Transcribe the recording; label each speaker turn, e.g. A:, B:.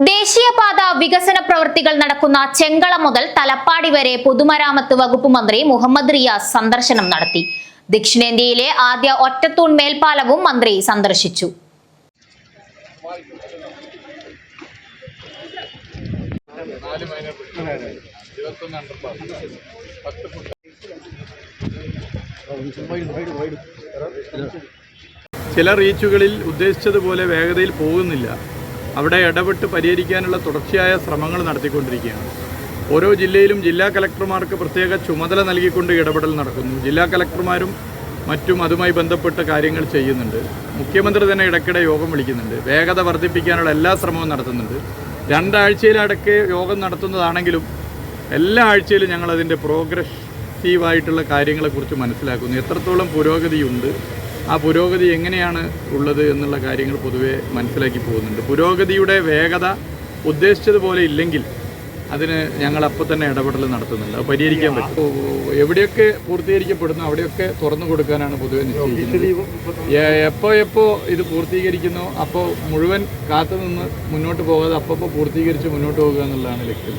A: ദേശീയപാത വികസന പ്രവൃത്തികൾ നടക്കുന്ന ചെങ്കള മുതൽ തലപ്പാടി വരെ പൊതുമരാമത്ത് വകുപ്പ് മന്ത്രി മുഹമ്മദ് റിയാസ് സന്ദർശനം നടത്തി. ദക്ഷിണേന്ത്യയിലെ ആദ്യ ഒറ്റത്തൂൺ മേൽപ്പാലവും മന്ത്രി സന്ദർശിച്ചു.
B: ചില റീച്ചുകളിൽ ഉദ്ദേശിച്ചതുപോലെ വേഗതയിൽ പോകുന്നില്ല. അവിടെ ഇടപെട്ട് പരിഹരിക്കാനുള്ള തുടർച്ചയായ ശ്രമങ്ങൾ നടത്തിക്കൊണ്ടിരിക്കുകയാണ്. ഓരോ ജില്ലയിലും ജില്ലാ കലക്ടർമാർക്ക് പ്രത്യേക ചുമതല നൽകിക്കൊണ്ട് ഇടപെടൽ നടക്കുന്നു. ജില്ലാ കലക്ടർമാരും മറ്റും അതുമായി ബന്ധപ്പെട്ട കാര്യങ്ങൾ ചെയ്യുന്നുണ്ട്. മുഖ്യമന്ത്രി തന്നെ ഇടയ്ക്കിടെ യോഗം വിളിക്കുന്നുണ്ട്. വേഗത വർദ്ധിപ്പിക്കാനുള്ള എല്ലാ ശ്രമവും നടത്തുന്നുണ്ട്. 2 ആഴ്ചയിലടക്കെ യോഗം നടത്തുന്നതാണെങ്കിലും എല്ലാ ആഴ്ചയിലും ഞങ്ങളതിൻ്റെ പ്രോഗ്രസീവായിട്ടുള്ള കാര്യങ്ങളെക്കുറിച്ച് മനസ്സിലാക്കുന്നു. എത്രത്തോളം പുരോഗതിയുണ്ട്, ആ പുരോഗതി എങ്ങനെയാണ് ഉള്ളത് എന്നുള്ള കാര്യങ്ങൾ പൊതുവെ മനസ്സിലാക്കി പോകുന്നുണ്ട്. പുരോഗതിയുടെ വേഗത ഉദ്ദേശിച്ചതുപോലെ ഇല്ലെങ്കിൽ അതിന് ഞങ്ങൾ അപ്പോൾ തന്നെ ഇടപെടൽ നടത്തുന്നുണ്ട്. അത് പരിഹരിക്കാൻ പറ്റും. എവിടെയൊക്കെ പൂർത്തീകരിക്കപ്പെടുന്നു അവിടെയൊക്കെ തുറന്നു കൊടുക്കാനാണ് പൊതുവെ നിശ്ചയിക്കുന്നത്. എപ്പോൾ ഇത് പൂർത്തീകരിക്കുന്നോ അപ്പോൾ മുഴുവൻ കാത്തുനിന്ന് മുന്നോട്ട് പോകാതെ അപ്പോൾ പൂർത്തീകരിച്ച് മുന്നോട്ട് പോകുക എന്നുള്ളതാണ് ലക്ഷ്യം.